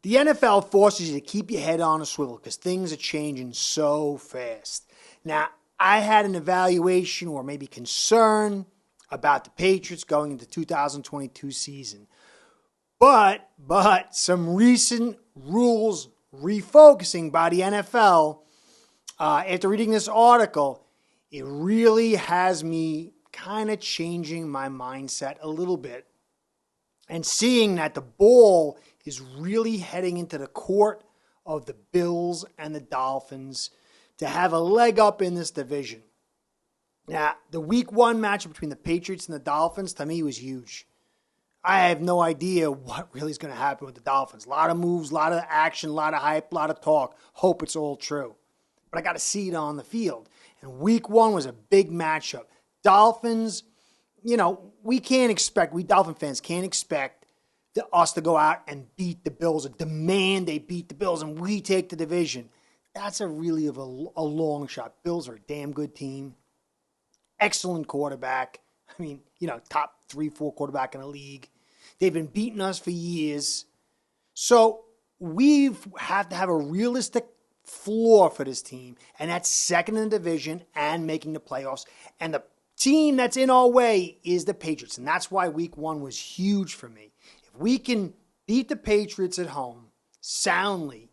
The NFL forces you to keep your head on a swivel because things are changing so fast. Now, I had an evaluation or maybe concern about the Patriots going into 2022 season. But some recent rules refocusing by the NFL, after reading this article, it really has me kind of changing my mindset a little bit and seeing that the ball is really heading into the court of the Bills and the Dolphins to have a leg up in this division. Now, the week 1 matchup between the Patriots and the Dolphins, to me, was huge. I have no idea what really is going to happen with the Dolphins. A lot of moves, a lot of action, a lot of hype, a lot of talk. Hope it's all true. But I got to see it on the field. And week 1 was a big matchup. Dolphins, we Dolphin fans can't expect us to go out and beat the Bills or demand they beat the Bills and we take the division. That's a long shot. Bills are a damn good team. Excellent quarterback. Top 3-4 quarterback in the league. They've been beating us for years. So we have to have a realistic floor for this team, and that's second in the division and making the playoffs. And the team that's in our way is the Patriots, and that's why week 1 was huge for me. If we can beat the Patriots at home soundly,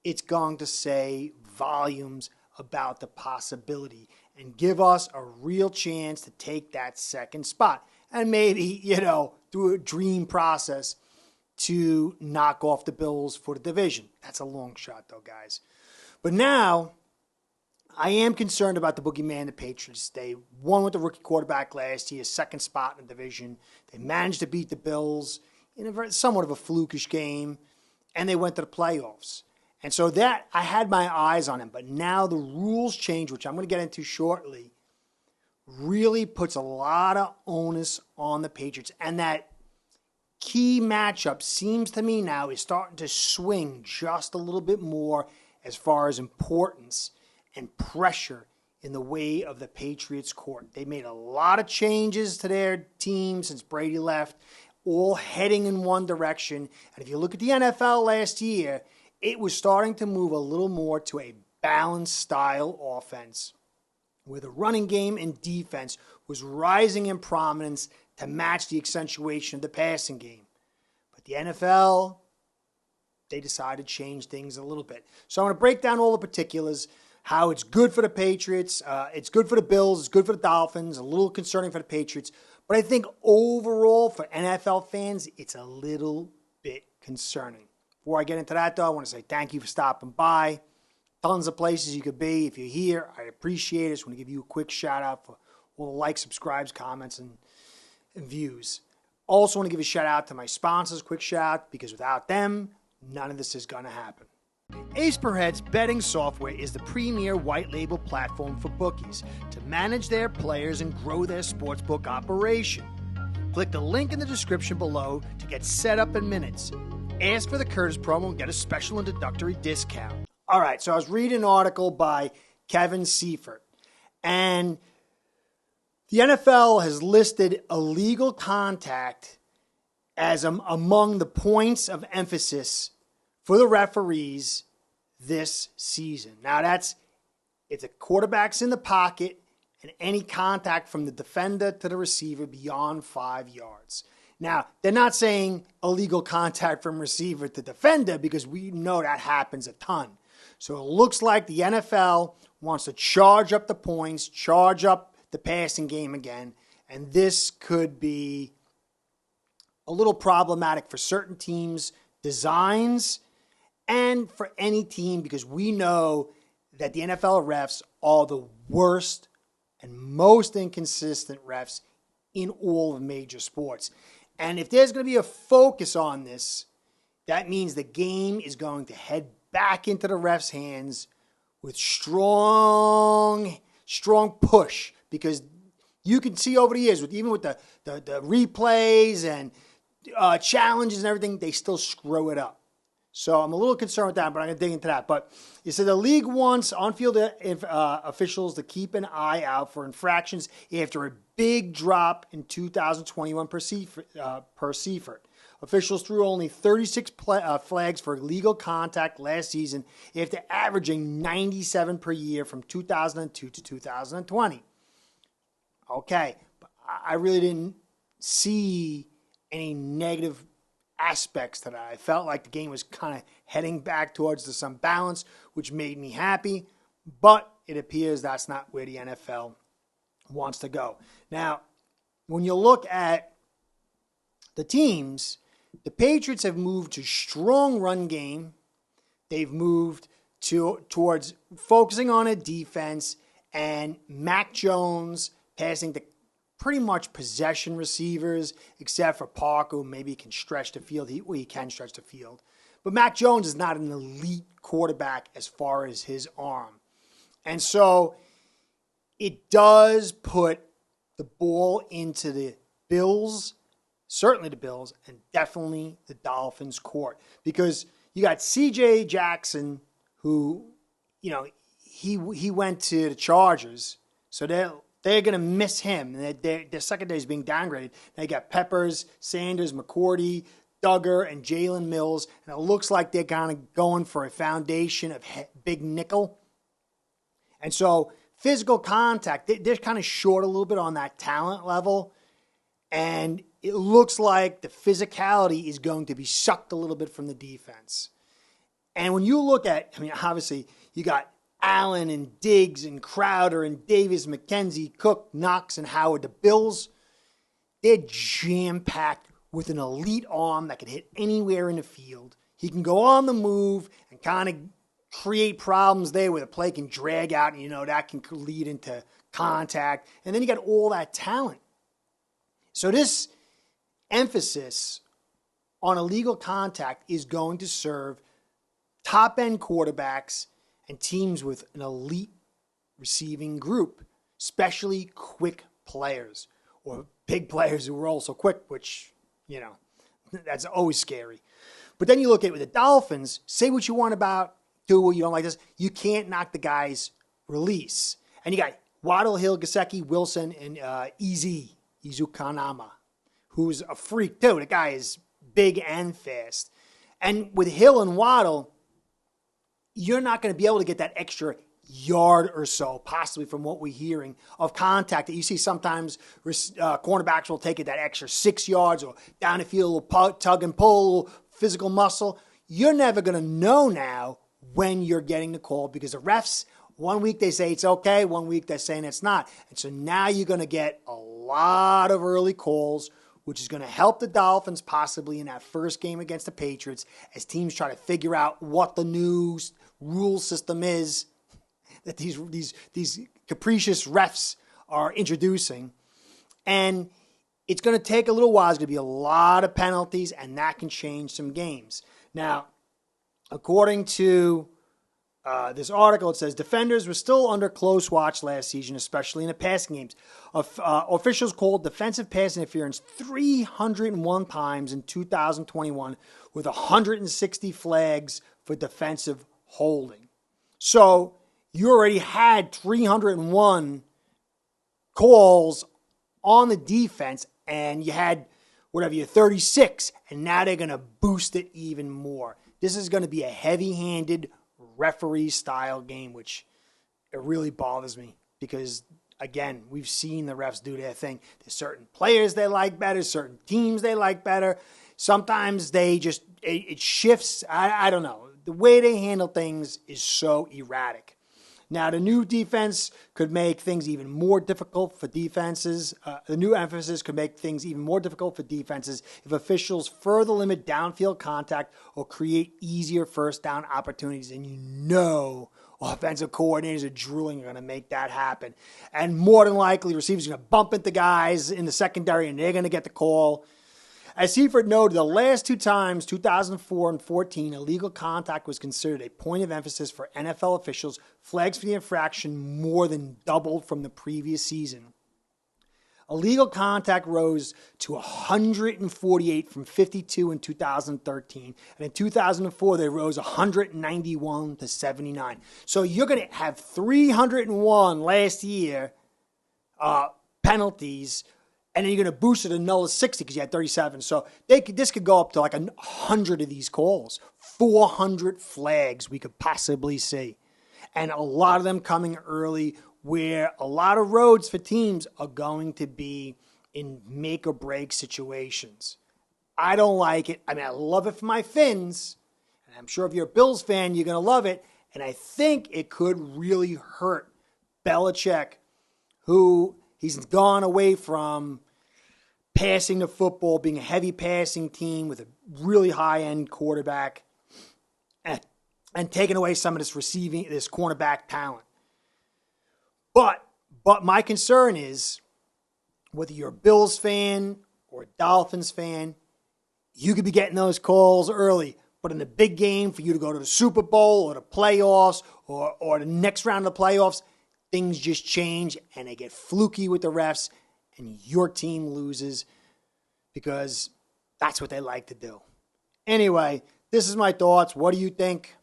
it's going to say volumes about the possibility and give us a real chance to take that second spot. And maybe, through a dream process to knock off the Bills for the division. That's a long shot, though, guys. But now, I am concerned about the boogeyman, the Patriots. They won with the rookie quarterback last year, second spot in the division. They managed to beat the Bills in somewhat of a flukish game, and they went to the playoffs. And so that, I had my eyes on him. But now the rules change, which I'm going to get into shortly, really puts a lot of onus on the Patriots. And that key matchup seems to me now is starting to swing just a little bit more as far as importance and pressure in the way of the Patriots court. They made a lot of changes to their team since Brady left, all heading in one direction. And if you look at the NFL last year, it was starting to move a little more to a balanced style offense where the running game and defense was rising in prominence to match the accentuation of the passing game. But the NFL, they decided to change things a little bit. So I'm going to break down all the particulars, how it's good for the Patriots, it's good for the Bills, it's good for the Dolphins, a little concerning for the Patriots. But I think overall for NFL fans, it's a little bit concerning. Before I get into that, though, I want to say thank you for stopping by. Tons of places you could be. If you're here, I appreciate it. I just want to give you a quick shout out for all the likes, subscribes, comments, and views. Also want to give a shout out to my sponsors, quick shout out, because without them, none of this is going to happen. Ace Per Head's betting software is the premier white label platform for bookies to manage their players and grow their sportsbook operation. Click the link in the description below to get set up in minutes. Ask for the Curtis promo and get a special introductory discount. All right, so I was reading an article by Kevin Seifert, and the NFL has listed illegal contact as among the points of emphasis for the referees this season. Now, if the quarterback's in the pocket and any contact from the defender to the receiver beyond 5 yards. Now, they're not saying illegal contact from receiver to defender because we know that happens a ton. So it looks like the NFL wants to charge up the points, charge up the passing game again, and this could be a little problematic for certain teams' designs and for any team because we know that the NFL refs are the worst and most inconsistent refs in all of major sports. And if there's going to be a focus on this, that means the game is going to head back into the refs' hands with strong push because you can see over the years, even with the replays and challenges and everything, they still screw it up. So I'm a little concerned with that, but I'm going to dig into that. But you said the league wants on-field officials to keep an eye out for infractions after a big drop in 2021 per Seifert. Officials threw only 36 flags for illegal contact last season after averaging 97 per year from 2002 to 2020. Okay, but I really didn't see any negative aspects to that. I felt like the game was kind of heading back towards some balance, which made me happy, but it appears that's not where the NFL wants to go. Now, when you look at the teams, the Patriots have moved to strong run game. They've moved towards focusing on a defense and Mac Jones passing to pretty much possession receivers, except for Parker, who maybe can stretch the field. He can stretch the field. But Mac Jones is not an elite quarterback as far as his arm. And so it does put the ball into the Bills, certainly the Bills, and definitely the Dolphins' court. Because you got C.J. Jackson, who, he went to the Chargers, so they're going to miss him. Their secondary is being downgraded. They got Peppers, Sanders, McCourty, Duggar, and Jalen Mills. And it looks like they're kind of going for a foundation of big nickel. And so physical contact, they're kind of short a little bit on that talent level. And it looks like the physicality is going to be sucked a little bit from the defense. And when you look at, obviously, you got Allen and Diggs and Crowder and Davis, McKenzie, Cook, Knox, and Howard. The Bills, they're jam-packed with an elite arm that can hit anywhere in the field. He can go on the move and kind of create problems there where the play can drag out, and that can lead into contact. And then you got all that talent. So this emphasis on illegal contact is going to serve top-end quarterbacks and teams with an elite receiving group, especially quick players or big players who are also quick, which, that's always scary. But then you look at it with the Dolphins, say what you want about Tua, you don't like this, you can't knock the guy's release. And you got Waddle, Hill, Gesicki, Wilson, and Izukanama, who's a freak too. The guy is big and fast. And with Hill and Waddle, you're not going to be able to get that extra yard or so, possibly from what we're hearing, of contact that you see sometimes cornerbacks will take it that extra 6 yards or down the field, tug and pull, physical muscle. You're never going to know now when you're getting the call because the refs, one week they say it's okay, one week they're saying it's not. And so now you're going to get a lot of early calls, which is going to help the Dolphins possibly in that first game against the Patriots as teams try to figure out what the new rule system is that these capricious refs are introducing. And it's going to take a little while. There's going to be a lot of penalties, and that can change some games. Now, according to this article, it says defenders were still under close watch last season, especially in the passing games. Officials called defensive pass interference 301 times in 2021 with 160 flags for defensive holding. So you already had 301 calls on the defense, and you had your 36, and now they're going to boost it even more. This is going to be a heavy-handed referee-style game, which it really bothers me because, again, we've seen the refs do their thing. There's certain players they like better, certain teams they like better. Sometimes it shifts. I don't know. The way they handle things is so erratic. Now, the new defense could make things even more difficult for defenses. The new emphasis could make things even more difficult for defenses if officials further limit downfield contact or create easier first down opportunities. And offensive coordinators are drooling are going to make that happen. And more than likely, receivers are going to bump into guys in the secondary, and they're going to get the call. As Seifert noted, the last two times, 2004 and 14, illegal contact was considered a point of emphasis for NFL officials. Flags for the infraction more than doubled from the previous season. Illegal contact rose to 148 from 52 in 2013. And in 2004, they rose 191 to 79. So you're going to have 301 last year penalties and then you're going to boost it another 60 because you had 37. So this could go up to like 100 of these calls, 400 flags we could possibly see. And a lot of them coming early, where a lot of roads for teams are going to be in make or break situations. I don't like it. I mean, I love it for my Phins. And I'm sure if you're a Bills fan, you're going to love it. And I think it could really hurt Belichick, who he's gone away from passing the football, being a heavy passing team with a really high-end quarterback, and taking away some of this cornerback talent. But my concern is, whether you're a Bills fan or a Dolphins fan, you could be getting those calls early. But in the big game, for you to go to the Super Bowl or the playoffs or the next round of the playoffs, things just change and they get fluky with the refs and your team loses because that's what they like to do. Anyway, this is my thoughts. What do you think?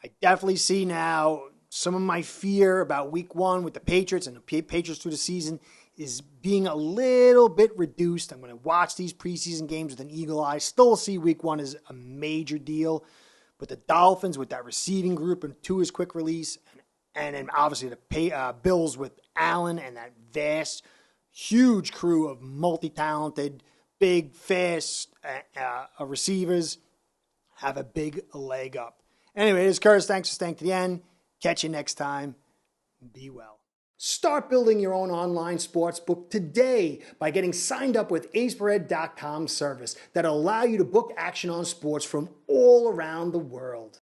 I definitely see now some of my fear about week one with the Patriots and the Patriots through the season is being a little bit reduced. I'm going to watch these preseason games with an eagle eye. Still see week one as a major deal. But the Dolphins with that receiving group and Tua's quick release, and then obviously the Bills with Allen and that vast, huge crew of multi-talented, big, fast receivers have a big leg up. Anyway, this is Curtis. Thanks for staying to the end. Catch you next time. Be well. Start building your own online sports book today by getting signed up with aceperhead.com service that'll allow you to book action on sports from all around the world.